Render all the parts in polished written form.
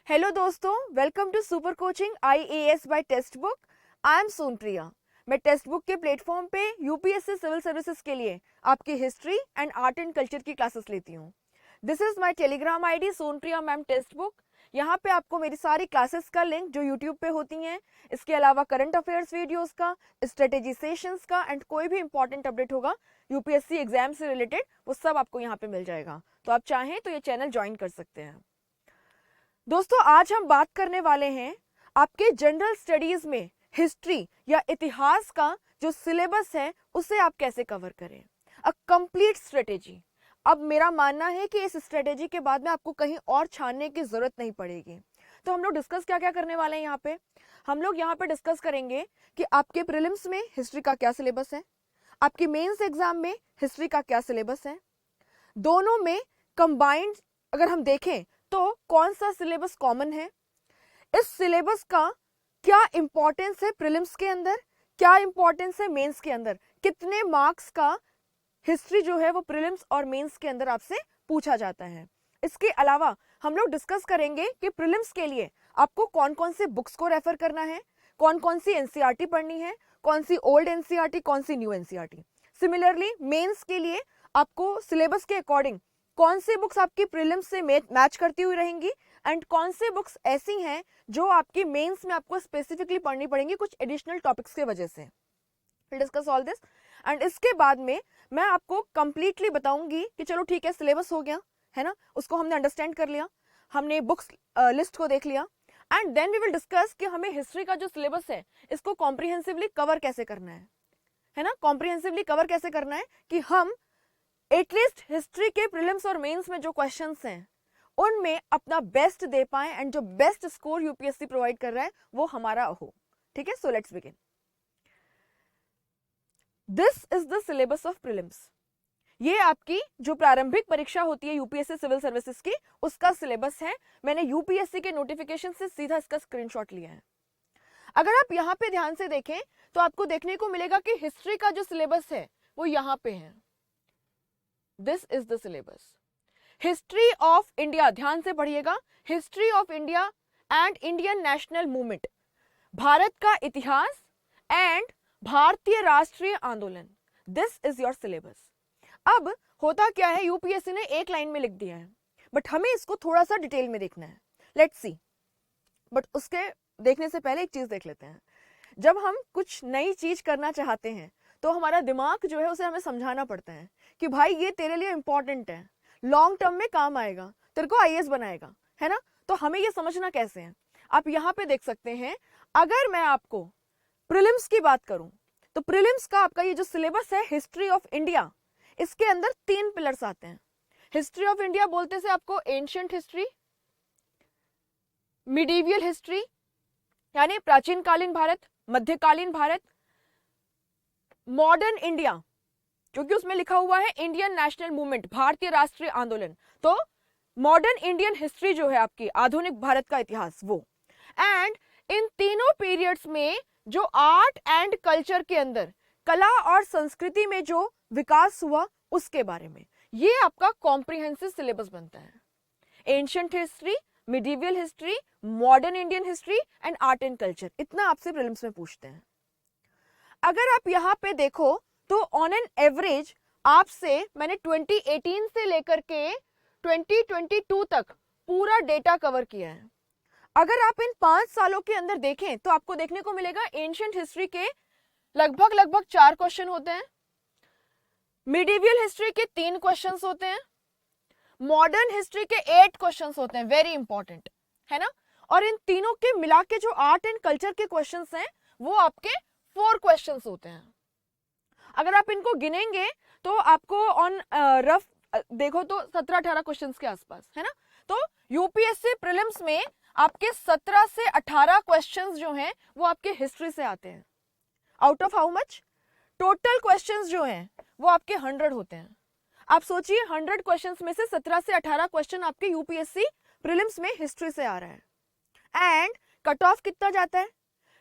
Hello दोस्तों, welcome to super coaching IAS by text book. I am Sonpriya. मैं text book के platform पे UPSC civil services के लिए आपकी history and art and culture की क्लासेस लेती हूँ। This is my Telegram ID Sonpriya ma'am text book. यहाँ पे आपको मेरी सारी क्लासेस का लिंक जो यूट्यूब पे होती हैं, इसके अलावा करंट अफेयर्स वीडियोस का, स्ट्रेटेजी सेशंस का एंड कोई भी इंपॉर्टेंट अपडेट होगा यूपीएससी एग्जाम से रिलेटेड, वो सब आपको यहाँ पे मिल जाएगा। तो आप चाहें तो ये चैनल ज्वाइन कर सकते हैं। दोस्तों, आज हम बात करने वाले हैं आपके जनरल स्टडीज में हिस्ट्री या इतिहास का जो सिलेबस है उसे आप कैसे कवर करें, अ कंप्लीट स्ट्रेटेजी। अब मेरा मानना है कि इस स्ट्रेटेजी के बाद में आपको कहीं और छानने की जरूरत नहीं पड़ेगी। तो हम लोग डिस्कस क्या क्या करने वाले हैं यहाँ पे। हम लोग यहाँ पे डिस्कस करेंगे कि आपके प्रीलिम्स में हिस्ट्री का क्या सिलेबस है, आपके मेंस एग्जाम में हिस्ट्री का क्या सिलेबस है, दोनों में कंबाइंड अगर हम देखें तो कौन सा सिलेबस कॉमन है, इस सिलेबस का क्या इंपॉर्टेंस है प्रीलिम्स के अंदर, क्या इंपॉर्टेंस है मेंस के अंदर, कितने मार्क्स का हिस्ट्री जो है वो प्रीलिम्स और मेंस के अंदर आपसे पूछा जाता है। इसके अलावा हम लोग डिस्कस करेंगे कि प्रीलिम्स के लिए आपको कौन कौन से बुक्स को रेफर करना है, कौन कौन सी एनसीईआरटी पढ़नी है, कौन सी ओल्ड एनसीईआरटी, कौन सी न्यू एनसीईआरटी। सिमिलरली मेंस के लिए आपको सिलेबस के अकॉर्डिंग कौन सी बुक्स आपकी प्रीलिम्स से मैच करती हुई रहेंगी एंड कौन सी बुक्स ऐसी हैं जो आपकी मेंस में आपको स्पेसिफिकली पढ़नी पड़ेंगी कुछ एडिशनल टॉपिक्स के वजह से। डिस्कस ऑल दिस एंड इसके बाद में मैं आपको कंप्लीटली बताऊंगी कि चलो ठीक है, सिलेबस हो गया है ना, उसको हमने अंडरस्टैंड कर लिया, हमने बुक्स लिस्ट को देख लिया and then we will discuss कि हमें हिस्ट्री का जो सिलेबस है इसको कॉम्प्रिहेंसिवली कवर कैसे करना है ना, कॉम्प्रिहेंसिवली कवर कैसे करना है कि हम एटलीस्ट हिस्ट्री के प्रीलिम्स और मेंस में जो क्वेश्चंस हैं उनमें अपना बेस्ट दे पाएं एंड जो बेस्ट स्कोर यूपीएससी प्रोवाइड कर रहा है वो हमारा हो। ठीक है, so let's begin. This is the syllabus of prelims. ये आपकी जो प्रारंभिक परीक्षा होती है यूपीएससी सिविल सर्विसेज की, उसका सिलेबस है। मैंने यूपीएससी के नोटिफिकेशन से सीधा इसका स्क्रीनशॉट लिया है। अगर आप यहाँ पे ध्यान से देखें तो आपको देखने को मिलेगा कि हिस्ट्री का जो सिलेबस है वो यहाँ पे है। This is the syllabus. History of India, ध्यान से पढ़िएगा, history of India and Indian national movement, Bharat का इतिहास एंड भारतीय राष्ट्रीय आंदोलन। This is your syllabus. अब होता क्या है, यूपीएससी ने एक लाइन में लिख दिया है बट हमें इसको थोड़ा सा डिटेल में देखना है। लेट्स सी, बट उसके देखने से पहले एक चीज देख लेते हैं। जब हम कुछ नई चीज करना चाहते हैं तो हमारा दिमाग जो है उसे हमें समझाना पड़ता है कि भाई ये तेरे लिए इंपॉर्टेंट है, लॉन्ग टर्म में काम आएगा, तेरे को आईएएस बनाएगा, है ना। तो हमें ये समझना कैसे है, आप यहाँ पे देख सकते हैं। अगर मैं आपको प्रीलिम्स की बात करूं तो प्रीलिम्स का आपका ये जो सिलेबस है हिस्ट्री ऑफ इंडिया, इसके अंदर 3 पिलर्स आते हैं। हिस्ट्री ऑफ इंडिया बोलते से आपको एंशिएंट हिस्ट्री, मिडीवियल हिस्ट्री यानी प्राचीन कालीन भारत, मध्यकालीन भारत, मॉडर्न इंडिया क्योंकि उसमें लिखा हुआ है इंडियन नेशनल मूवमेंट, भारतीय राष्ट्रीय आंदोलन, तो मॉडर्न इंडियन हिस्ट्री जो है आपकी आधुनिक भारत का इतिहास वो। एंड इन तीनों पीरियड्स में जो आर्ट एंड कल्चर के अंदर कला और संस्कृति में जो विकास हुआ उसके बारे में, ये आपका कॉम्प्रिहेंसिव सिलेबस बनता है। Ancient history, medieval history, modern Indian history and art and culture, इतना आपसे प्रीलिम्स में पूछते हैं। अगर आप यहाँ पे देखो तो ऑन एन एवरेज आपसे मैंने 2018 से लेकर के 2022 तक पूरा डेटा कवर किया है। अगर आप इन 5 सालों के अंदर देखें तो आपको देखने को मिलेगा एंशिएंट हिस्ट्री के लगभग 4 क्वेश्चन होते हैं, मिडीवियल हिस्ट्री के 3 क्वेश्चंस होते हैं, मॉडर्न हिस्ट्री के 8 क्वेश्चंस होते हैं, वेरी इंपॉर्टेंट है ना। और इन तीनों के मिला के जो आर्ट एंड कल्चर के क्वेश्चंस हैं वो आपके 4 क्वेश्चंस होते हैं। अगर आप इनको गिनेंगे तो आपको ऑन रफ देखो तो 17-18 क्वेश्चंस के आसपास है ना। तो यूपीएससी प्रीलिम्स में आपके 17 से 18 क्वेश्चंस जो हैं वो आपके हिस्ट्री से आते हैं। Out of how much, total questions जो हैं वो आपके 100 होते हैं। आप सोचिए 100 क्वेश्चंस में से 17 से 18 क्वेश्चन आपके यूपीएससी प्रीलिम्स में हिस्ट्री से आ रहा है। एंड कट ऑफ कितना जाता है,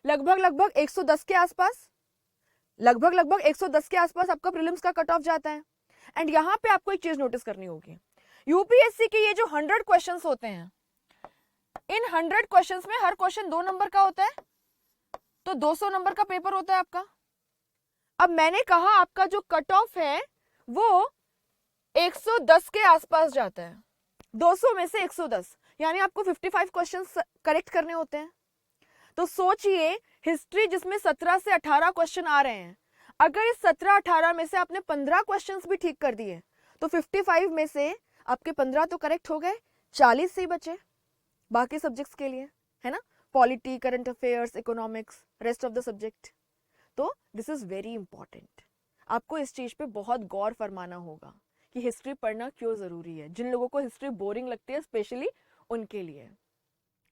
लगभग 110 के आसपास, लगभग 110 के आसपास आपका प्रीलिम्स का कट ऑफ जाता है। एंड यहाँ पे आपको एक चीज नोटिस करनी होगी, यूपीएससी के ये जो 100 क्वेश्चंस होते हैं इन 100 क्वेश्चंस में हर क्वेश्चन 2 नंबर का होता है, तो 200 नंबर का पेपर होता है आपका। अब मैंने कहा आपका जो कट ऑफ है वो 110 के आसपास जाता है, 200 में से 110, यानी आपको 55 क्वेश्चंस करेक्ट करने होते हैं। तो सोचिए हिस्ट्री जिसमें 17 से 18 क्वेश्चन आ रहे हैं, अगर इस 17-18 में से आपने 15 क्वेश्चंस भी ठीक कर दिए तो 55 में से आपके 15 तो करेक्ट हो गए, 40 से ही बचे बाकी सब्जेक्ट्स के लिए, है ना, polity, current affairs, economics, rest of the subject. तो दिस इज वेरी इंपॉर्टेंट, आपको इस चीज पे बहुत गौर फरमाना होगा कि हिस्ट्री पढ़ना क्यों जरूरी है। जिन लोगों को हिस्ट्री बोरिंग लगती है स्पेशली उनके लिए।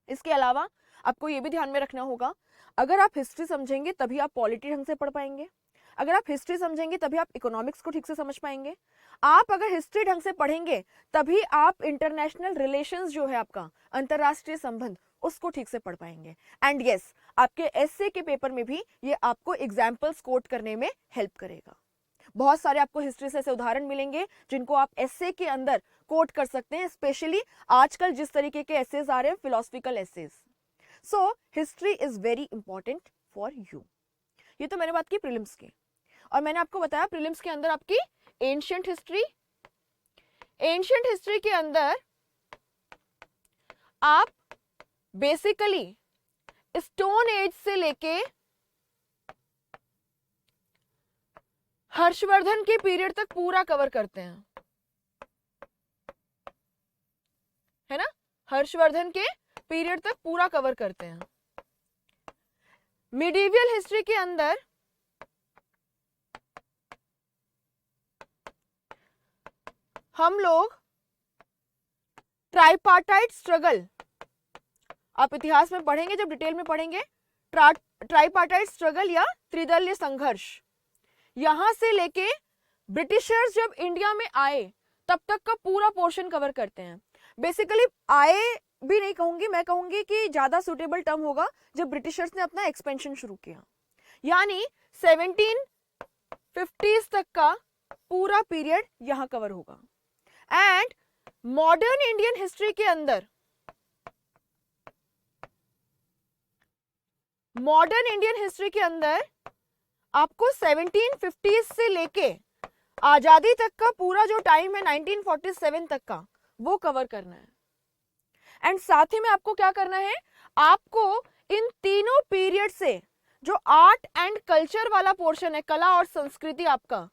इसके अलावा आपको ये भी ध्यान में रखना होगा, अगर आप हिस्ट्री समझेंगे तभी आप पॉलिटी ढंग से पढ़ पाएंगे, अगर आप हिस्ट्री समझेंगे तभी आप इकोनॉमिक्स को ठीक से समझ पाएंगे, आप अगर हिस्ट्री ढंग से पढ़ेंगे तभी आप इंटरनेशनल रिलेशंस जो है आपका अंतरराष्ट्रीय संबंध उसको ठीक से पढ़ पाएंगे। एंड यस, आपके एसए के पेपर में भी ये आपको एग्जाम्पल्स कोट करने में हेल्प करेगा। बहुत सारे आपको हिस्ट्री से ऐसे उदाहरण मिलेंगे जिनको आप एसए के अंदर कोट कर सकते हैं, स्पेशली आजकल जिस तरीके के एसेज आ रहे हैं, philosophical essays. So history is very important for you. ये तो मैंने बात की प्रीलिम्स की, और मैंने आपको बताया प्रीलिम्स के अंदर आपकी एंशिएंट हिस्ट्री, एंशिएंट हिस्ट्री के अंदर आप बेसिकली स्टोन एज से लेके हर्षवर्धन के पीरियड तक पूरा कवर करते हैं, है ना, हर्षवर्धन के पीरियड तक पूरा कवर करते हैं। मिडिवियल हिस्ट्री के अंदर हम लोग ट्राइपार्टाइट स्ट्रगल, आप इतिहास में पढ़ेंगे जब डिटेल में पढ़ेंगे, ट्राइपार्टाइट स्ट्रगल या त्रिदलीय संघर्ष, यहां से लेके ब्रिटिशर्स जब इंडिया में आए तब तक का पूरा पोर्शन कवर करते हैं। बेसिकली आए भी नहीं कहूंगी, मैं कहूंगी कि ज्यादा सुटेबल टर्म होगा जब ब्रिटिशर्स ने अपना एक्सपेंशन शुरू किया, यानी 1750s तक का पूरा पीरियड यहां कवर होगा। एंड मॉडर्न इंडियन हिस्ट्री के अंदर, मॉडर्न इंडियन हिस्ट्री के अंदर आपको 1750s से लेके आजादी तक का पूरा जो टाइम है 1947 तक का, वो कवर करना है। एंड साथ ही में आपको क्या करना है, आपको इन तीनों पीरियड से जो आर्ट एंड कल्चर वाला पोर्शन है, कला और संस्कृति आपका,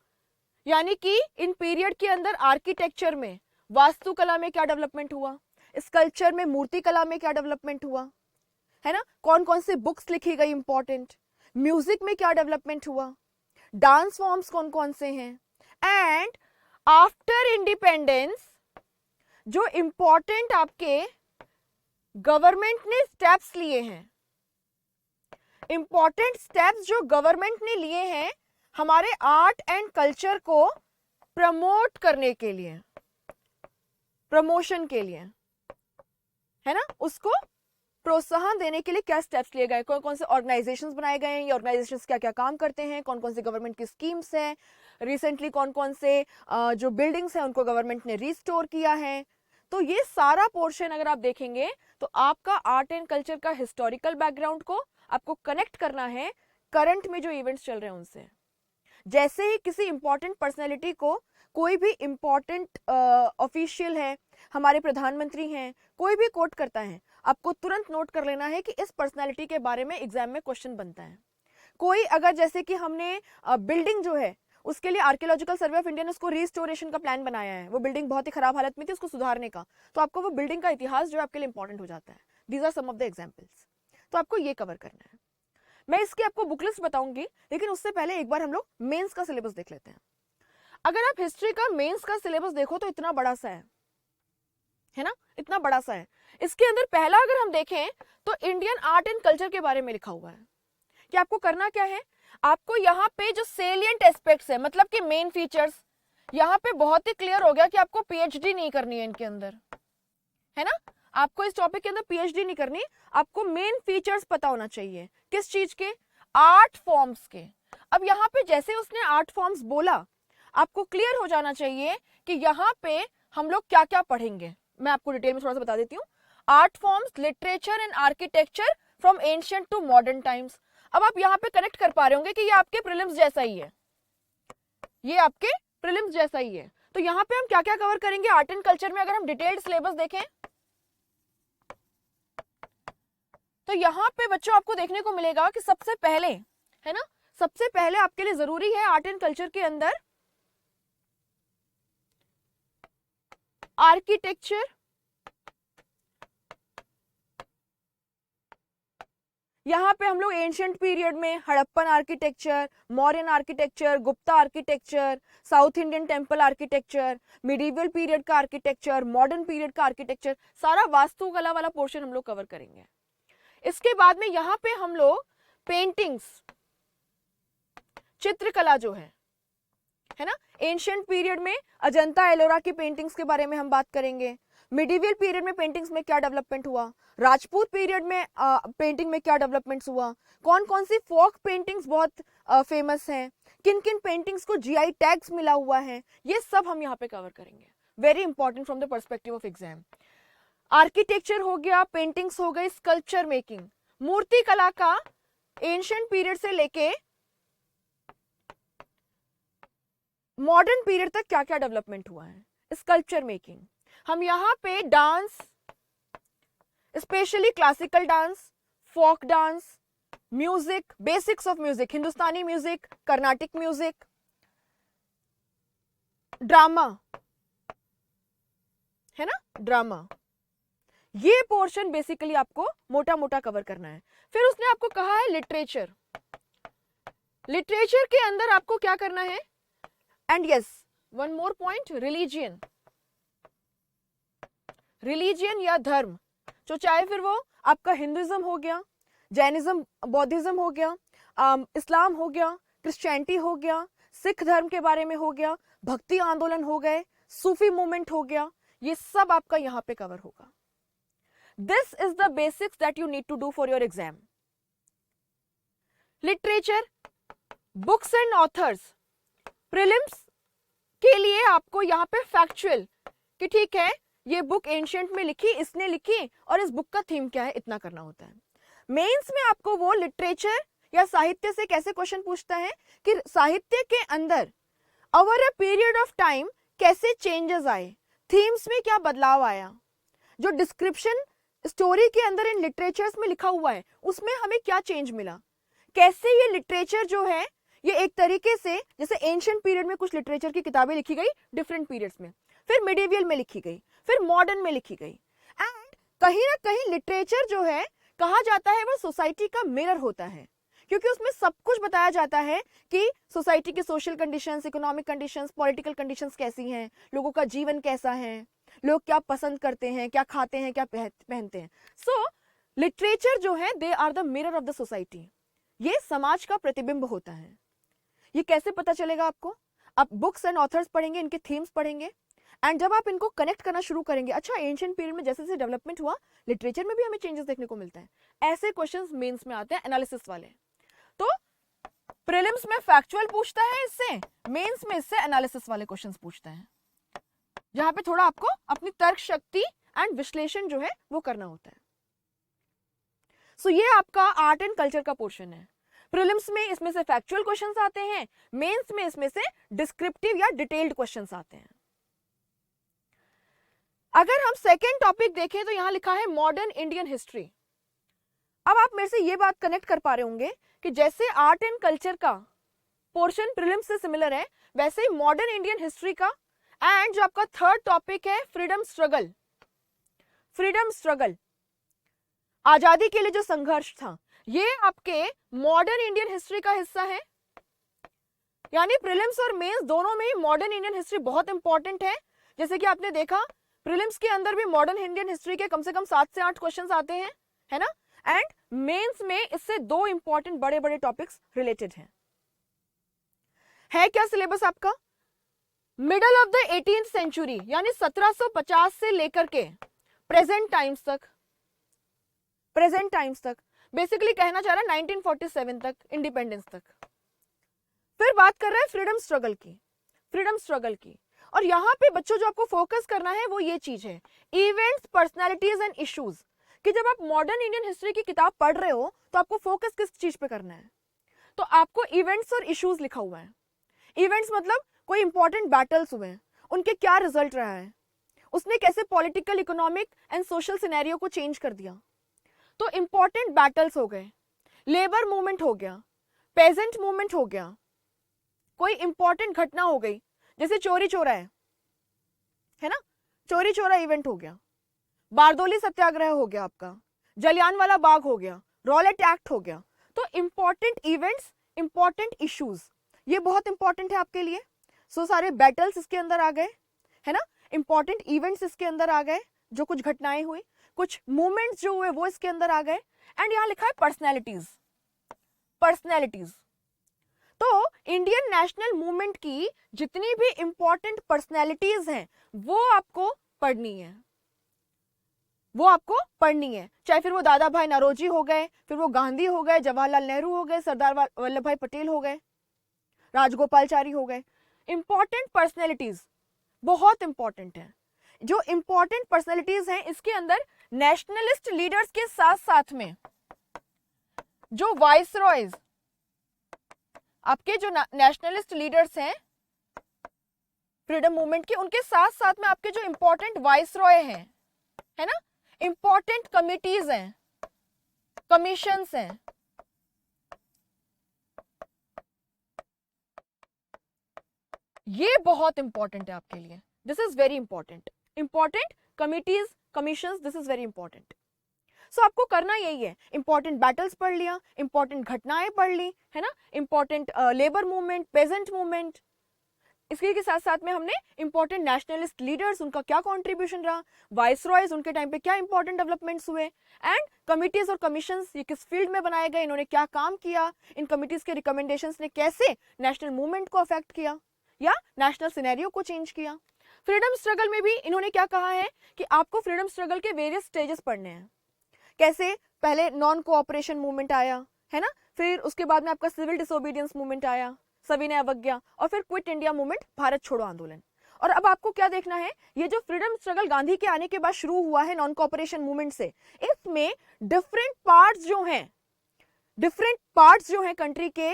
यानी कि इन पीरियड के अंदर आर्किटेक्चर में, वास्तुकला में क्या डेवलपमेंट हुआ, स्कल्पचर में, मूर्ति कला में क्या डेवलपमेंट हुआ, है ना, कौन कौन से बुक्स लिखी गई इंपॉर्टेंट, म्यूजिक में क्या डेवलपमेंट हुआ, डांस फॉर्म्स कौन कौन से हैं, एंड आफ्टर इंडिपेंडेंस जो इंपॉर्टेंट आपके गवर्नमेंट ने स्टेप्स लिए हैं, इंपॉर्टेंट स्टेप्स जो गवर्नमेंट ने लिए हैं हमारे आर्ट एंड कल्चर को प्रमोट करने के लिए, प्रमोशन के लिए, है ना, उसको प्रोत्साहन देने के लिए क्या स्टेप्स लिए गए, कौन कौन से ऑर्गेनाइजेशंस बनाए गए हैं, ये ऑर्गेनाइजेशंस क्या क्या काम करते हैं, कौन कौन से गवर्नमेंट की स्कीम्स हैं, रिसेंटली कौन कौन से जो बिल्डिंग्स हैं उनको गवर्नमेंट ने रिस्टोर किया है। तो ये सारा पोर्शन अगर आप देखेंगे तो आपका आर्ट एंड कल्चर का हिस्टोरिकल बैकग्राउंड को आपको कनेक्ट करना है करंट में जो इवेंट्स चल रहे हैं उनसे। जैसे ही किसी इंपॉर्टेंट पर्सनैलिटी को, कोई भी इंपॉर्टेंट ऑफिशियल है, हमारे प्रधानमंत्री हैं, कोई भी कोट करता है, आपको तुरंत नोट कर लेना है कि इस पर्सनैलिटी के बारे में एग्जाम में क्वेश्चन बनता है। कोई अगर जैसे कि हमने बिल्डिंग जो है उसके लिए आर्कियोलॉजिकल सर्वे ऑफ इंडिया ने उसको रिस्टोरेशन का प्लान बनाया है, वो बिल्डिंग बहुत ही खराब हालत में थी, उसको सुधारने का, तो आपको वो बिल्डिंग का इतिहास जो है आपके लिए इंपॉर्टेंट हो जाता है। These are some of the examples, तो आपको ये कवर करना है। मैं इसकी आपको बुक लिस्ट बताऊंगी, लेकिन उससे पहले एक बार हम लोग मेंस का सिलेबस देख लेते हैं। अगर आप हिस्ट्री का मेंस का सिलेबस देखो तो इतना बड़ा सा है ना, इतना बड़ा सा है। इसके अंदर पहला अगर हम देखें तो इंडियन आर्ट एंड कल्चर के बारे में लिखा हुआ है कि आपको करना क्या है, आपको यहाँ पे जो सेलिएंट एस्पेक्ट्स है, मतलब कि मेन फीचर्स, यहाँ पे बहुत ही क्लियर हो गया कि आपको पीएचडी नहीं करनी है इनके अंदर, है ना, आपको इस टॉपिक के अंदर पीएचडी नहीं करनी, आपको मेन फीचर्स पता होना चाहिए। किस चीज के? आर्ट फॉर्म्स के। अब यहाँ पे जैसे उसने आर्ट फॉर्म्स बोला, आपको क्लियर हो जाना चाहिए कि यहाँ पे हम लोग क्या क्या पढ़ेंगे। मैं आपको डिटेल में थोड़ा सा बता देती हूँ। Art forms, literature and architecture from ancient to modern times. अब आप यहाँ पे कनेक्ट कर पा रहे होंगे कि ये आपके प्रीलिम्स जैसा ही है, ये आपके प्रीलिम्स जैसा ही है। तो यहाँ पे हम क्या क्या कवर करेंगे आर्ट एंड कल्चर में, अगर हम डिटेल्ड सिलेबस देखें तो यहाँ पे बच्चों आपको देखने को मिलेगा कि सबसे पहले, है ना, सबसे पहले आपके लिए जरूरी है आर्ट एंड कल्चर के अंदर आर्किटेक्चर, यहाँ पे हम लोग एंशिएंट पीरियड में Harappan architecture, Mauryan architecture, Gupta architecture, south Indian temple architecture, medieval period का आर्किटेक्चर, मॉडर्न पीरियड का आर्किटेक्चर, सारा वास्तुकला वाला पोर्शन हम लोग कवर करेंगे। इसके बाद में यहाँ पे हम लोग पेंटिंग्स, चित्रकला जो है ना, एंशिएंट पीरियड में अजंता एलोरा की पेंटिंग्स के बारे में हम बात करेंगे। मिडीवल पीरियड में पेंटिंग्स में क्या डेवलपमेंट हुआ, राजपूत पीरियड में पेंटिंग में क्या डेवलपमेंट्स हुआ, कौन कौन सी फोक पेंटिंग्स बहुत फेमस हैं, किन किन पेंटिंग्स को जीआई टैग्स मिला हुआ है, ये सब हम यहाँ पे कवर करेंगे। Very important from the perspective of exam. Architecture हो गया, पेंटिंग्स हो गई, स्कल्पचर मेकिंग, मूर्ति कला का एंशिएंट पीरियड से लेके मॉडर्न पीरियड तक क्या क्या डेवलपमेंट हुआ है, स्कल्पचर मेकिंग। हम यहाँ पे dance, specially classical dance, folk dance, music, basics of music, Hindustani music, Carnatic music, drama, है ना, ड्रामा, ये पोर्शन बेसिकली आपको मोटा मोटा कवर करना है। फिर उसने आपको कहा है लिटरेचर, लिटरेचर के अंदर आपको क्या करना है, and yes one more point, religion, religion या धर्म, जो चाहे फिर वो आपका हिंदुइज्म हो गया, जैनिज्म, बौद्धिज्म हो गया, इस्लाम हो गया, क्रिश्चियनिटी हो गया, सिख धर्म के बारे में हो गया, भक्ति आंदोलन हो गए, सूफी मूवमेंट हो गया, ये सब आपका यहाँ पे कवर होगा। This is the basics that you need to do for your exam. Literature, books and authors, prelims के लिए आपको यहाँ पे फैक्चुअल कि ठीक है ये बुक एंशिएंट में लिखी, इसने लिखी और इस बुक का थीम क्या है, इतना करना होता है। मेंस में आपको वो लिटरेचर या साहित्य से कैसे क्वेश्चन पूछता है कि साहित्य के अंदर over a period of time कैसे चेंजेस आए, थीम्स में क्या बदलाव आया, जो डिस्क्रिप्शन स्टोरी के अंदर इन लिटरेचर्स में लिखा हुआ है उसमें हमें क्या चेंज मिला, कैसे ये लिटरेचर जो है ये एक तरीके से, जैसे एंशिएंट पीरियड में कुछ लिटरेचर की किताबें लिखी गई डिफरेंट पीरियड्स में, फिर मिडीवियल में लिखी गई, फिर मॉडर्न में लिखी गई, एंड कहीं ना कहीं लिटरेचर जो है कहा जाता है वो सोसाइटी का मिरर होता है, क्योंकि उसमें सब कुछ बताया जाता है कि सोसाइटी की social conditions, economic conditions, political conditions कैसी हैं, लोगों का जीवन कैसा है, लोग क्या पसंद करते हैं, क्या खाते हैं, क्या पहनते हैं। सो लिटरेचर जो है they are the mirror of the society, ये समाज का प्रतिबिंब होता है। ये कैसे पता चलेगा आपको, आप बुक्स एंड ऑथर्स पढ़ेंगे, इनके थीम्स पढ़ेंगे, एंड जब आप इनको कनेक्ट करना शुरू करेंगे, अच्छा एंशिएंट पीरियड में जैसे जैसे डेवलपमेंट हुआ लिटरेचर में भी हमें चेंजेस देखने को मिलता है, ऐसे क्वेश्चंस मेंस में आते हैं एनालिसिस वाले। तो प्रीलिम्स में फैक्चुअल पूछता है इससे, मेंस में इससे एनालिसिस वाले क्वेश्चंस पूछता है, जहां पे थोड़ा आपको अपनी तर्क शक्ति एंड विश्लेषण जो है वो करना होता है। सो ये आपका आर्ट एंड कल्चर का पोर्शन है। प्रीलिम्स में इसमें से फैक्चुअल क्वेश्चंस आते हैं, मेंस में इसमें से डिस्क्रिप्टिव या डिटेल्ड क्वेश्चंस आते हैं। अगर हम सेकेंड टॉपिक देखें तो यहां लिखा है मॉडर्न इंडियन हिस्ट्री। अब आप मेरे से ये बात कनेक्ट कर पा रहे होंगे कि जैसे आर्ट एंड कल्चर का पोर्शन प्रीलिम्स से सिमिलर है, वैसे ही मॉडर्न इंडियन हिस्ट्री का, एंड जो आपका थर्ड टॉपिक है फ्रीडम स्ट्रगल, फ्रीडम स्ट्रगल, आजादी के लिए जो संघर्ष था, ये आपके मॉडर्न इंडियन हिस्ट्री का हिस्सा है। यानी प्रीलिम्स और मेंस दोनों में ही मॉडर्न इंडियन हिस्ट्री बहुत इंपॉर्टेंट है। जैसे कि आपने देखा प्रीलिम्स के अंदर भी मॉडर्न इंडियन हिस्ट्री के कम से कम 7 से 8 क्वेश्चंस आते हैं, है ना, एंड मेंस में इससे 2 इंपॉर्टेंट बड़े बड़े टॉपिक्स रिलेटेड हैं। है क्या सिलेबस आपका, middle of the 18th century यानी 1750 से लेकर के प्रेजेंट टाइम्स तक, प्रेजेंट टाइम्स तक, बेसिकली कहना चाह रहा है 1947 तक, इंडिपेंडेंस तक। फिर बात कर रहे हैं फ्रीडम स्ट्रगल की, फ्रीडम स्ट्रगल की, और यहाँ पे बच्चों जो आपको फोकस करना है वो ये चीज है, इवेंट्स, पर्सनैलिटीज एंड इश्यूज, कि जब आप मॉडर्न इंडियन हिस्ट्री की किताब पढ़ रहे हो तो आपको फोकस किस चीज पे करना है। तो आपको इवेंट्स और इश्यूज लिखा हुआ है। इवेंट्स मतलब कोई इंपॉर्टेंट बैटल्स हुए हैं, उनके क्या रिजल्ट रहा है, उसने कैसे political, economic and social scenario को चेंज कर दिया। तो इंपॉर्टेंट बैटल्स हो गए, लेबर मूवमेंट हो गया, पेजेंट मूवमेंट हो गया, कोई इंपॉर्टेंट घटना हो गई जैसे चोरी चोरा है ना, चोरी चोरा इवेंट हो गया, बारदोली सत्याग्रह हो गया, आपका जलियांवाला बाग हो गया, रॉलेट एक्ट हो गया। तो इंपॉर्टेंट इवेंट्स, इंपॉर्टेंट इश्यूज, ये बहुत इंपॉर्टेंट है आपके लिए। सो सारे बैटल्स इसके अंदर आ गए, है ना, इंपॉर्टेंट इवेंट्स इसके अंदर आ गए, जो कुछ घटनाएं हुई, कुछ मूवमेंट्स जो हुए वो इसके अंदर आ गए। एंड यहां लिखा है पर्सनैलिटीज। पर्सनैलिटीज तो इंडियन नेशनल मूवमेंट की जितनी भी इंपॉर्टेंट पर्सनैलिटीज हैं वो आपको पढ़नी है, वो आपको पढ़नी है। चाहे फिर वो दादा भाई नौरोजी हो गए, फिर वो गांधी हो गए, जवाहरलाल नेहरू हो गए, सरदार वल्लभ भाई पटेल हो गए, राजगोपालचारी हो गए। इंपॉर्टेंट पर्सनैलिटीज बहुत इंपॉर्टेंट है। जो इंपॉर्टेंट पर्सनैलिटीज हैं इसके अंदर नेशनलिस्ट लीडर्स के साथ साथ में जो वाइसरॉयज, आपके जो नेशनलिस्ट लीडर्स हैं फ्रीडम मूवमेंट के, उनके साथ साथ में आपके जो इंपॉर्टेंट वाइसरॉय हैं, है ना, इंपॉर्टेंट कमिटीज हैं, कमीशंस हैं, ये बहुत इंपॉर्टेंट है आपके लिए। This is very important. Important committees, commissions, this is very important. So आपको करना यही है, इंपॉर्टेंट बैटल्स पढ़ लिया, इंपॉर्टेंट घटनाएं पढ़ ली, है ना, important labour movement, peasant movement, इसके साथ साथ में हमने इंपॉर्टेंट नेशनलिस्ट लीडर्स, उनका क्या कंट्रीब्यूशन रहा, वाइसरॉयज, उनके टाइम पे क्या इंपॉर्टेंट डेवलपमेंट्स हुए, एंड कमिटीज और कमीशंस, ये किस फील्ड में बनाए गए, इन्होंने क्या काम किया, इन कमिटीज के रिकमेंडेशंस ने कैसे नेशनल मूवमेंट को अफेक्ट किया या नेशनल सिनेरियो को चेंज किया। फ्रीडम स्ट्रगल में भी इन्होंने क्या कहा है कि आपको फ्रीडम स्ट्रगल के वेरियस स्टेजेस पढ़ने हैं। कैसे पहले नॉन कोऑपरेशन मूवमेंट आया, है ना, फिर उसके बाद में आपका सिविल डिसोबीडियंस मूवमेंट आया, सविनय अवज्ञा, और फिर क्विट इंडिया मूवमेंट, भारत छोड़ो आंदोलन। और अब आपको क्या देखना है, ये जो फ्रीडम स्ट्रगल गांधी के आने के बाद शुरू हुआ है नॉन कोऑपरेशन मूवमेंट से, इसमें डिफरेंट पार्ट्स जो हैं कंट्री के,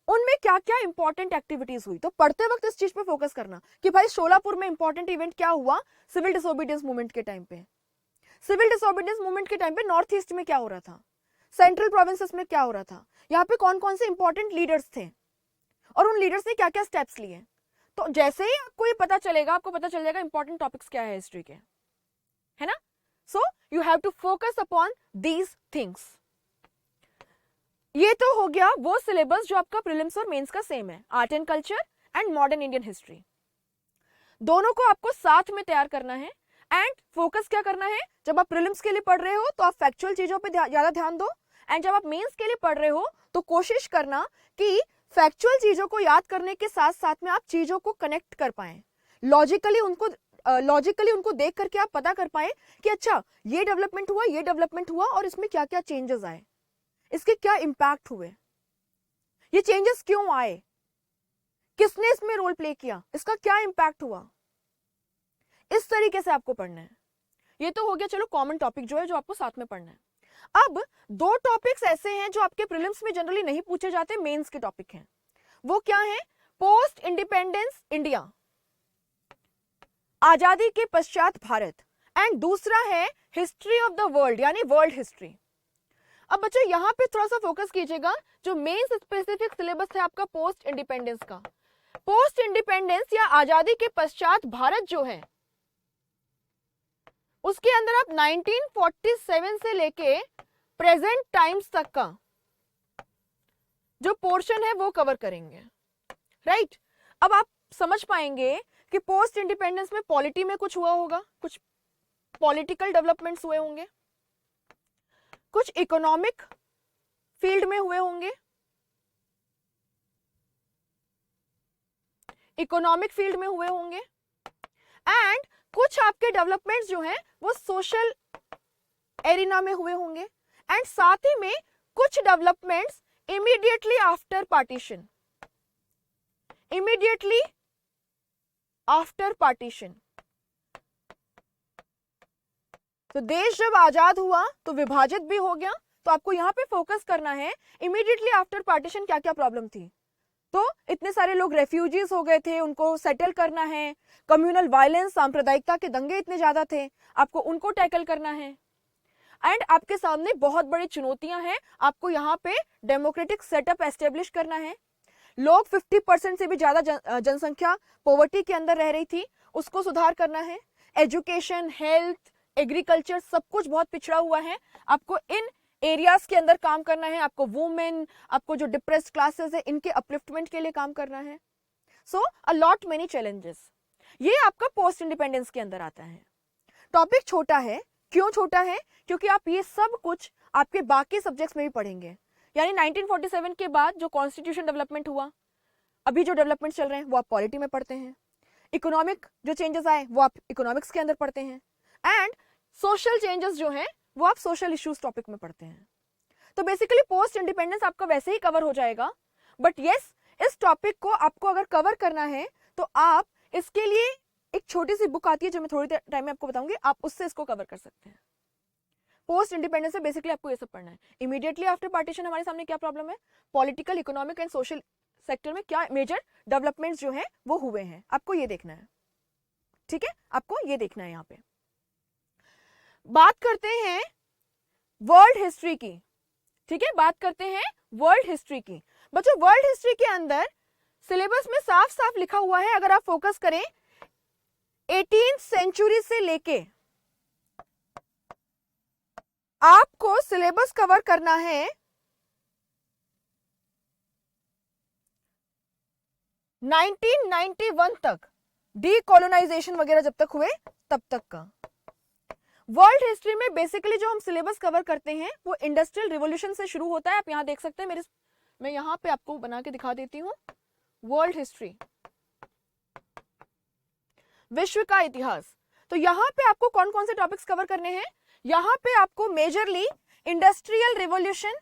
उनमें क्या क्या इंपॉर्टेंट एक्टिविटीज हुई। तो पढ़ते वक्त इस चीज पे फोकस करना कि भाई शोलापुर में इंपॉर्टेंट इवेंट क्या हुआ सिविल डिसोबीडियंस मूवमेंट के टाइम पे। सिविल डिसोबीडियंस मूवमेंट के टाइम पे नॉर्थ ईस्ट में क्या हो रहा था, सेंट्रल प्रोविंसेस में क्या हो रहा था, यहाँ पे कौन कौन से इंपॉर्टेंट लीडर्स थे और उन लीडर्स ने क्या क्या स्टेप्स लिए। तो जैसे ही आपको ये पता चलेगा, आपको पता चल जाएगा इंपॉर्टेंट टॉपिक्स क्या है हिस्ट्री के, है ना। So you have to focus upon these things. ये तो हो गया वो सिलेबस जो आपका प्रीलिम्स और मेंस का सेम है, art and culture and modern Indian history. दोनों को आपको साथ में तैयार करना है। एंड फोकस क्या करना है, जब आप प्रीलिम्स के लिए पढ़ रहे हो तो आप फैक्चुअल चीजों पे ज्यादा ध्यान दो, एंड जब आप मेंस के लिए पढ़ रहे हो तो कोशिश करना कि फैक्चुअल चीजों को याद करने के साथ साथ में आप चीजों को कनेक्ट कर पाए, लॉजिकली उनको देख करके आप पता कर पाए कि अच्छा ये डेवलपमेंट हुआ और इसमें क्या क्या चेंजेस आए, इसके क्या इंपैक्ट हुए, ये चेंजेस क्यों आए, किसने इसमें रोल प्ले किया, इसका क्या इंपैक्ट हुआ। इस तरीके से आपको पढ़ना है। ये तो हो गया चलो कॉमन टॉपिक जो है जो आपको साथ में पढ़ना है। अब दो टॉपिक्स ऐसे हैं जो आपके प्रीलिम्स में जनरली नहीं पूछे जाते, मेंस के टॉपिक हैं। वो क्या है, पोस्ट इंडिपेंडेंस इंडिया, आजादी के पश्चात भारत, एंड दूसरा है हिस्ट्री ऑफ द वर्ल्ड यानी वर्ल्ड हिस्ट्री। अब बच्चों यहां पे थोड़ा सा फोकस कीजिएगा, जो मेंस स्पेसिफिक सिलेबस है आपका पोस्ट इंडिपेंडेंस का, पोस्ट इंडिपेंडेंस या आजादी के पश्चात भारत जो है उसके अंदर आप 1947 से लेके प्रेजेंट टाइम्स तक का जो पोर्शन है वो कवर करेंगे, राइट। अब आप समझ पाएंगे कि पोस्ट इंडिपेंडेंस में पॉलिटी में कुछ हुआ होगा, कुछ पॉलिटिकल डेवलपमेंट्स हुए होंगे, कुछ इकोनॉमिक फील्ड में हुए होंगे, एंड कुछ आपके डेवलपमेंट्स जो हैं वो सोशल एरिना में हुए होंगे, एंड साथ ही में कुछ developments immediately after partition, immediately after partition. तो देश जब आजाद हुआ तो विभाजित भी हो गया, तो आपको यहां पे फोकस करना है इमीडिएटली आफ्टर पार्टीशन क्या क्या प्रॉब्लम थी। तो इतने सारे लोग रेफ्यूजीज हो गए थे, उनको सेटल करना है, कम्युनल वायलेंस, सांप्रदायिकता के दंगे इतने ज्यादा थे, आपको उनको टैकल करना है। एंड आपके सामने बहुत बड़ी चुनौतियां हैं, आपको यहाँ पे डेमोक्रेटिक सेटअप एस्टेब्लिश करना है। लोग 50% से भी ज्यादा जनसंख्या पॉवर्टी के अंदर रह रही थी, उसको सुधार करना है। एजुकेशन, हेल्थ, एग्रीकल्चर सब कुछ बहुत पिछड़ा हुआ है, आपको इन एरियाज के अंदर काम करना है। आपको वुमेन, आपको जो डिप्रेस्ड क्लासेस है, इनके अपलिफ्टमेंट के लिए काम करना है। सो अ लॉट मेनी चैलेंजेस, ये आपका पोस्ट इंडिपेंडेंस के अंदर आता है। टॉपिक छोटा है, क्यों छोटा है? क्योंकि आप ये सब कुछ आपके बाकी सब्जेक्ट्स में भी पढ़ेंगे। यानी 1947 के बाद जो कॉन्स्टिट्यूशन डेवलपमेंट हुआ, अभी जो डेवलपमेंट चल रहे हैं वो आप पॉलिटी में पढ़ते हैं। इकोनॉमिक जो चेंजेस आए वो आप इकोनॉमिक्स के अंदर पढ़ते हैं। एंड सोशल चेंजेस जो हैं वो आप सोशल इश्यूज टॉपिक में पढ़ते हैं। तो बेसिकली पोस्ट इंडिपेंडेंस आपका वैसे ही कवर हो जाएगा, बट यस, इस टॉपिक को आपको अगर कवर करना है तो आप इसके लिए एक छोटी सी बुक आती है जो मैं थोड़ी टाइम में आपको बताऊंगी, आप उससे इसको कवर कर सकते हैं। पोस्ट इंडिपेंडेंस में बेसिकली आपको ये सब पढ़ना है। इमीडिएटली आफ्टर पार्टीशन हमारे सामने क्या प्रॉब्लम है, political, economic and social sector में क्या मेजर डेवलपमेंट्स जो है वो हुए हैं, आपको ये देखना है। ठीक है, आपको ये देखना है। यहाँ पे बात करते हैं वर्ल्ड हिस्ट्री की। ठीक है, बात करते हैं वर्ल्ड हिस्ट्री की। बच्चों, वर्ल्ड हिस्ट्री के अंदर सिलेबस में साफ साफ लिखा हुआ है, अगर आप फोकस करें 18th सेंचुरी से लेके आपको सिलेबस कवर करना है 1991 तक, डीकोलोनाइजेशन वगैरह जब तक हुए तब तक का। वर्ल्ड हिस्ट्री में बेसिकली जो हम सिलेबस कवर करते हैं वो इंडस्ट्रियल रिवॉल्यूशन से शुरू होता है। आप यहां देख सकते हैं, मैं यहां पे आपको बना के दिखा देती हूं। वर्ल्ड हिस्ट्री, विश्व का इतिहास। तो यहां पे आपको कौन कौन से टॉपिक्स कवर करने हैं? यहां पे आपको मेजरली इंडस्ट्रियल रिवॉल्यूशन,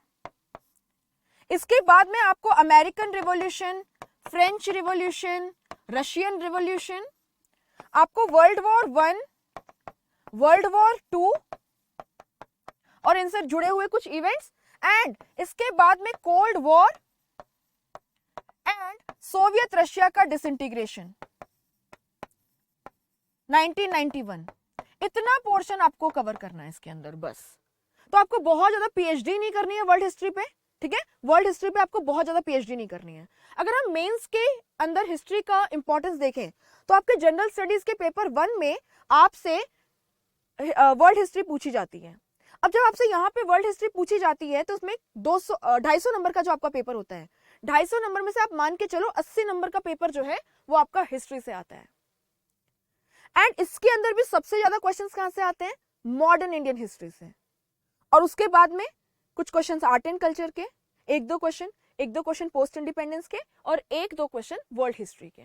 इसके बाद में आपको American revolution, French revolution, Russian revolution, आपको वर्ल्ड वॉर 1, वर्ल्ड वॉर 2 और इनसे जुड़े हुए कुछ इवेंट्स, एंड इसके बाद में cold war and Soviet Russia का डिसइंटीग्रेशन 1991। इतना पोर्शन आपको कवर करना है इसके अंदर बस। तो आपको बहुत ज्यादा पीएचडी नहीं करनी है वर्ल्ड हिस्ट्री पे। ठीक है, वर्ल्ड हिस्ट्री पे आपको बहुत ज्यादा पीएचडी नहीं करनी है। अगर हम मेंस के अंदर हिस्ट्री का इंपॉर्टेंस देखें तो आपके जनरल स्टडीज के पेपर 1 में आपसे वर्ल्ड हिस्ट्री पूछी जाती है। अब जब आपसे यहाँ पे वर्ल्ड हिस्ट्री पूछी जाती है तो उसमें 250 नंबर का जो आपका पेपर होता है, 250 नंबर में से आप मान के चलो 80 नंबर का पेपर जो है वो आपका हिस्ट्री से आता है। एंड इसके अंदर भी सबसे ज्यादा क्वेश्चंस कहां से आते हैं? मॉडर्न इंडियन हिस्ट्री से। और उसके बाद में कुछ क्वेश्चंस आर्ट एंड कल्चर के, एक दो क्वेश्चन पोस्ट इंडिपेंडेंस के, और एक दो क्वेश्चन वर्ल्ड हिस्ट्री के।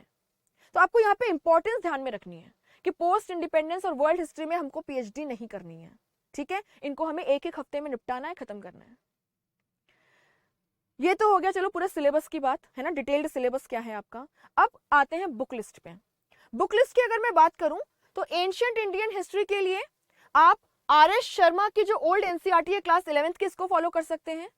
तो आपको यहाँ पे इंपॉर्टेंस ध्यान में रखनी है कि पोस्ट इंडिपेंडेंस और वर्ल्ड हिस्ट्री में हमको पीएचडी नहीं करनी है। ठीक है, इनको हमें एक एक हफ्ते में निपटाना है, खत्म करना है। ये तो हो गया चलो पूरे सिलेबस की बात है ना, डिटेल्ड सिलेबस क्या है आपका। अब आते हैं बुक लिस्ट पे। बुक लिस्ट की अगर मैं बात करूं तो एंशिएंट इंडियन हिस्ट्री के लिए आप आर.एस. शर्मा की जो ओल्ड एनसीईआरटी है क्लास 11th की, इसको फॉलो कर सकते हैं।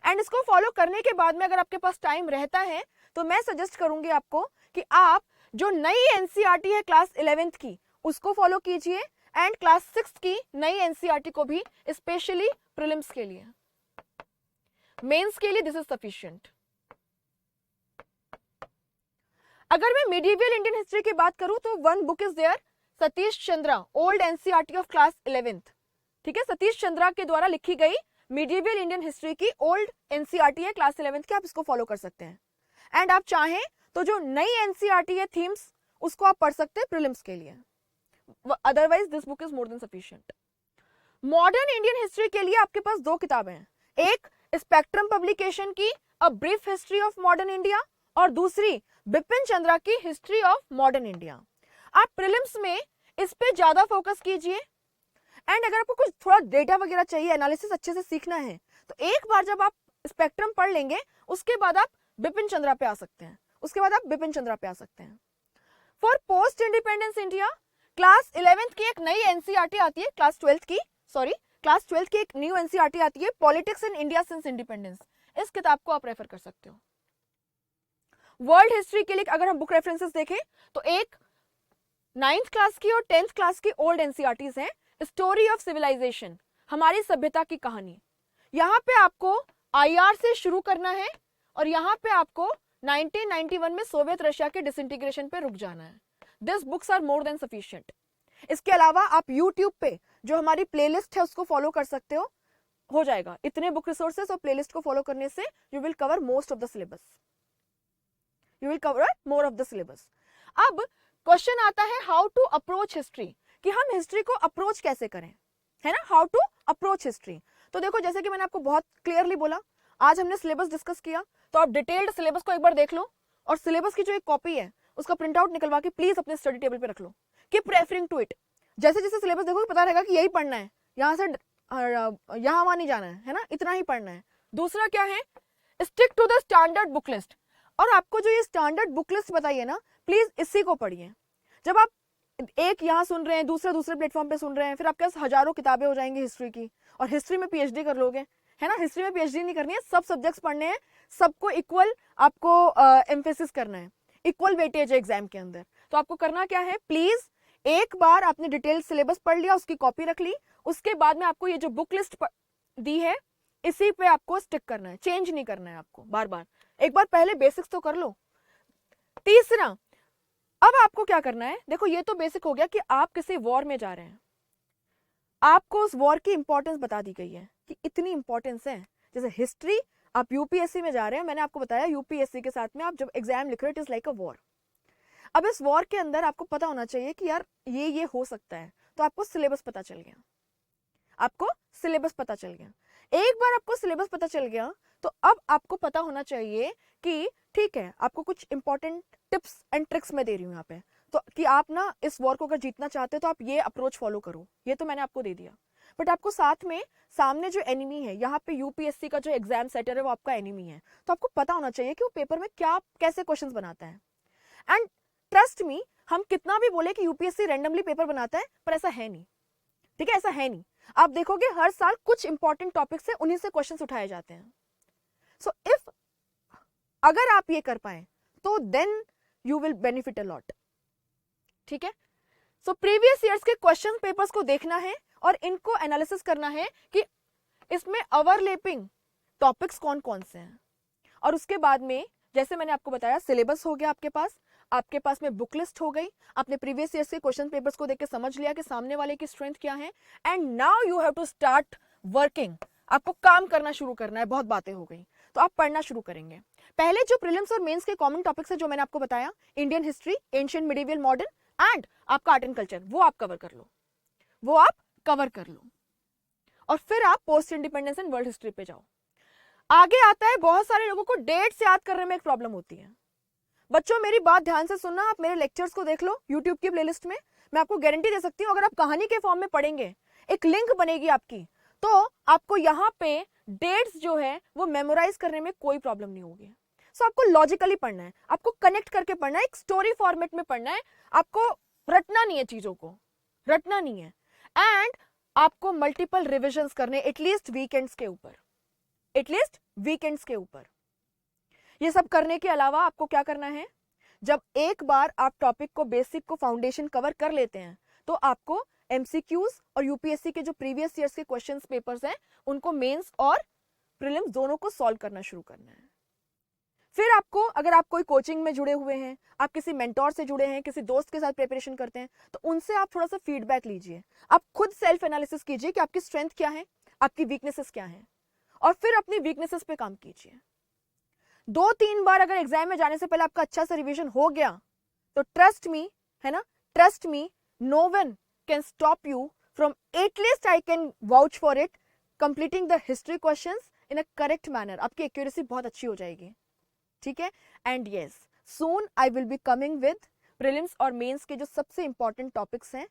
एंड इसको फॉलो करने के बाद में अगर आपके पास टाइम रहता है तो मैं सजेस्ट करूंगी आपको कि आप जो नई एनसीईआरटी है क्लास 11th की उसको फॉलो कीजिए, एंड क्लास 6 की नई एनसीईआरटी को भी, स्पेशली प्रीलिम्स के लिए। मेंस के लिए दिस इज सफिशिएंट। अगर मैं मिडिवल इंडियन हिस्ट्री की बात करूं तो one book is there, Satish Chandra, old NCERT of class 11th। ठीक है, सतीश चंद्रा के द्वारा लिखी गई मिडिवल इंडियन हिस्ट्री की ओल्ड एनसीईआरटी है क्लास 11th की, आप इसको फॉलो कर सकते हैं। एंड आप चाहें तो जो नई एनसीईआरटी है थीम्स, उसको आप पढ़ सकते हैं प्रीलिम्स के लिए। Otherwise this book is more than sufficient. Modern Indian history के लिए आपके पास दो किताबें हैं, एक स्पेक्ट्रम पब्लिकेशन की a brief history of modern India, और दूसरी बिपिन चंद्रा की हिस्ट्री ऑफ मॉडर्न इंडिया। आप प्रीलिम्स में इस पे ज्यादा फोकस कीजिए। एंड अगर आपको कुछ थोड़ा डेटा वगैरह चाहिए, एनालिसिस अच्छे से सीखना है, तो एक बार जब आप स्पेक्ट्रम पढ़ लेंगे उसके बाद आप बिपिन चंद्रा पे आ सकते हैं, for post independence India class 11th की एक नई एनसीईआरटी आती है, क्लास 12th की एक न्यू एनसीईआरटी आती है, politics in India since independence. इस किताब को आप रेफर कर सकते हो। वर्ल्ड हिस्ट्री के लिए अगर हम बुक रेफरेंसेस देखें तो एक 9th क्लास की और 10th क्लास की ओल्ड एनसीईआरटीज हैं। स्टोरी ऑफ सिविलाइजेशन, हमारी सभ्यता की कहानी, यहाँ पे आपको आईआर से शुरू करना है और यहाँ पे आपको 1991 में सोवियत रशिया के डिसइंटीग्रेशन पे रुक जाना है। This books are more than sufficient. इसके अलावा आप यूट्यूब पे जो हमारी प्लेलिस्ट है उसको फॉलो कर सकते हो जाएगा। इतने बुक रिसोर्सेस और प्लेलिस्ट को फॉलो करने से you will cover most of the syllabus, you will cover more of the syllabus. अब क्वेश्चन आता है हाउ टू अप्रोच हिस्ट्री, कि हम हिस्ट्री को अप्रोच कैसे करें, है ना, हाउ टू अप्रोच हिस्ट्री। तो देखो जैसे कि मैंने आपको बहुत क्लियरली बोला, आज हमने सिलेबस डिस्कस किया, तो आप डिटेल्ड सिलेबस को एक बार देख लो और सिलेबस की जो एक कॉपी है उसका प्रिंट आउट निकलवा के प्लीज अपने स्टडी टेबल पे रख लो। Keep referring to it. जैसे जैसे सिलेबस देखोगे पता रहेगा कि यही पढ़ना है, यहाँ से यहाँ वहां नहीं जाना है ना, इतना ही पढ़ना है। दूसरा क्या है, stick to the standard book list. और आपको जो ये स्टैंडर्ड बुक लिस्ट बताइए ना, प्लीज इसी को पढ़िए। जब आप एक यहाँ सुन रहे हैं, दूसरे प्लेटफॉर्म पे सुन रहे हैं, फिर आपके पास हजारों किताबें हो जाएंगी हिस्ट्री की, और हिस्ट्री में पीएचडी कर लोगे, है ना। हिस्ट्री में पीएचडी नहीं करनी है, सब सब्जेक्ट्स पढ़ने हैं, सबको इक्वल आपको एम्फेसिस करना है, इक्वल वेटेज है एग्जाम के अंदर। तो आपको करना क्या है, प्लीज एक बार आपने डिटेल सिलेबस पढ़ लिया, उसकी कॉपी रख ली, उसके बाद में आपको ये जो बुक लिस्ट दी है इसी पे आपको स्टिक करना है, चेंज नहीं करना है आपको बार बार। एक बार पहले बेसिक्स तो कर लो। तीसरा, अब आपको क्या करना है, देखो ये तो बेसिक हो गया कि आप किसी वॉर में जा रहे हैं, आपको उस वॉर की इंपॉर्टेंस बता दी गई है कि इतनी इंपॉर्टेंस है। जैसे हिस्ट्री, आप यूपीएससी में जा रहे हैं, मैंने आपको बताया यूपीएससी के साथ में आप जब एग्जाम लिख रहे हो, it is like a war. अब इस वॉर के अंदर आपको पता होना चाहिए कि यार ये हो सकता है, तो आपको सिलेबस पता चल गया, आपको सिलेबस पता चल गया। एक बार आपको सिलेबस पता चल गया तो अब आपको पता होना चाहिए कि ठीक है, आपको कुछ इंपॉर्टेंट टिप्स एंड ट्रिक्स मैं दे रही हूँ यहाँ पे, तो कि आप ना इस वॉर को अगर जीतना चाहते हो तो आप ये अप्रोच फॉलो करो, ये तो मैंने आपको दे दिया। बट आपको साथ में सामने जो एनिमी है, यहाँ पे यूपीएससी का जो एग्जाम सेटर है वो आपका एनिमी है, तो आपको पता होना चाहिए कि वो पेपर में क्या कैसे क्वेश्चंस बनाता है। एंड ट्रस्ट मी, हम कितना भी बोले कि यूपीएससी रैंडमली पेपर बनाता है, पर ऐसा है नहीं, ठीक है, ऐसा है नहीं। आप देखोगे हर साल कुछ इंपॉर्टेंट टॉपिक से उन्हीं से क्वेश्चंस उठाए जाते हैं। सो इफ अगर आप ये कर पाए तो then you will benefit a lot, ठीक है। सो प्रीवियस ईयर्स के क्वेश्चन पेपर्स को देखना है और इनको एनालिसिस करना है कि इसमें ओवरलैपिंग टॉपिक्स कौन कौन से हैं। और उसके बाद में जैसे मैंने आपको बताया, सिलेबस हो गया आपके पास में बुक लिस्ट हो गई, आपने प्रीवियस ईयर्स के क्वेश्चन पेपर्स को देख के समझ लिया कि सामने वाले की स्ट्रेंथ क्या है। And now you have to start working, आपको काम करना शुरू करना है। बहुत बातें हो गई, तो आप पढ़ना शुरू करेंगे। पहले जो प्रीलिम्स और मेंस के कॉमन टॉपिक्स है जो मैंने आपको बताया, Indian history, ancient, medieval, modern and आपका आर्ट एंड कल्चर, वो आप कवर कर लो, और फिर आप post independence and world history पे जाओ। आगे आता है, बहुत सारे लोगों को डेट्स याद करने में एक प्रॉब्लम होती है। बच्चों मेरी बात ध्यान से सुनना, आप मेरे लेक्चर्स को देख लो यूट्यूब की प्लेलिस्ट में, मैं आपको गारंटी दे सकती हूँ अगर आप कहानी के फॉर्म में पढ़ेंगे, एक लिंक बनेगी आपकी, तो आपको यहाँ पे डेट्स जो है वो मेमोराइज करने में कोई प्रॉब्लम नहीं होगी। सो आपको लॉजिकली पढ़ना है, आपको कनेक्ट करके पढ़ना है, एक स्टोरी फॉर्मेट में पढ़ना है, आपको रटना नहीं है, चीजों को रटना नहीं है। एंड आपको मल्टीपल रिविजन्स करने, एटलीस्ट वीकेंड्स के ऊपर। ये सब करने के अलावा आपको क्या करना है, जब एक बार आप टॉपिक को, बेसिक को, फाउंडेशन कवर कर लेते हैं, तो आपको एमसीक्यूज और यूपीएससी के जो प्रीवियस ईयर्स के क्वेश्चंस पेपर्स हैं उनको मेंस और प्रीलिम्स दोनों को सॉल्व करना शुरू करना है। फिर आपको, अगर आप कोई कोचिंग में जुड़े हुए हैं, आप किसी मेंटोर से जुड़े हैं, किसी दोस्त के साथ प्रिपरेशन करते हैं, तो उनसे आप थोड़ा सा फीडबैक लीजिए, आप खुद सेल्फ एनालिसिस कीजिए कि आपकी स्ट्रेंथ क्या है, आपकी वीकनेसेस क्या है, और फिर अपनी वीकनेसेस पे काम कीजिए। 2-3 बार अगर एग्जाम में जाने से पहले आपका अच्छा सा रिवीजन हो गया तो ट्रस्ट मी, है ना, trust me, no one can stop you from, at least I can vouch for it, completing the history questions in a correct manner. आपकी एक्यूरेसी बहुत अच्छी हो जाएगी, ठीक है। And yes, soon I will be coming with prelims और mains के जो सबसे इंपॉर्टेंट टॉपिक्स हैं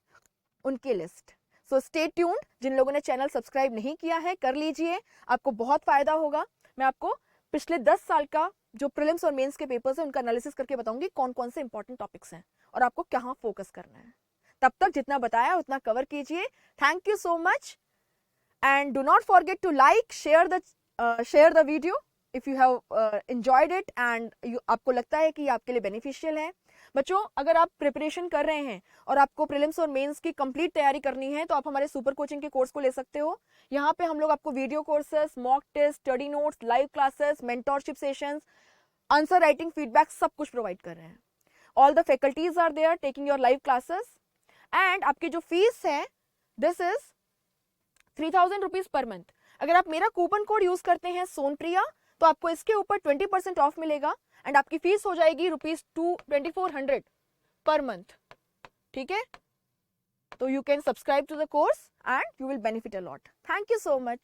उनकी लिस्ट। So stay tuned. जिन लोगों ने चैनल सब्सक्राइब नहीं किया है कर लीजिए, आपको बहुत फायदा होगा। मैं आपको पिछले 10 साल का जो प्रीलिम्स और मेंस के पेपर्स हैं उनका एनालिसिस करके बताऊंगी कौन कौन से इंपॉर्टेंट टॉपिक्स हैं और आपको कहाँ फोकस करना है। तब तक जितना बताया उतना कवर कीजिए। Thank you so much and do not forget to like share the video if you have enjoyed it and आपको लगता है कि आपके लिए बेनिफिशियल है। बच्चों, अगर आप प्रिपरेशन कर रहे हैं और आपको प्रीलिम्स और मेंस की कंप्लीट तैयारी करनी है तो आप हमारे सुपर कोचिंग के कोर्स को ले सकते हो। यहाँ पे हम लोग आपको video courses, mock test, study notes, live classes, mentorship sessions, answer writing feedback सब कुछ प्रोवाइड कर रहे हैं। All the faculties are there taking your live classes and आपकी जो फीस है this is 3000 rupees per month. अगर आप मेरा कूपन कोड यूज करते हैं सोनप्रिया तो आपको इसके ऊपर 20% ऑफ मिलेगा एंड आपकी फीस हो जाएगी ₹2400 पर मंथ। ठीक है, तो you can subscribe to the course and you will benefit a lot. Thank you so much.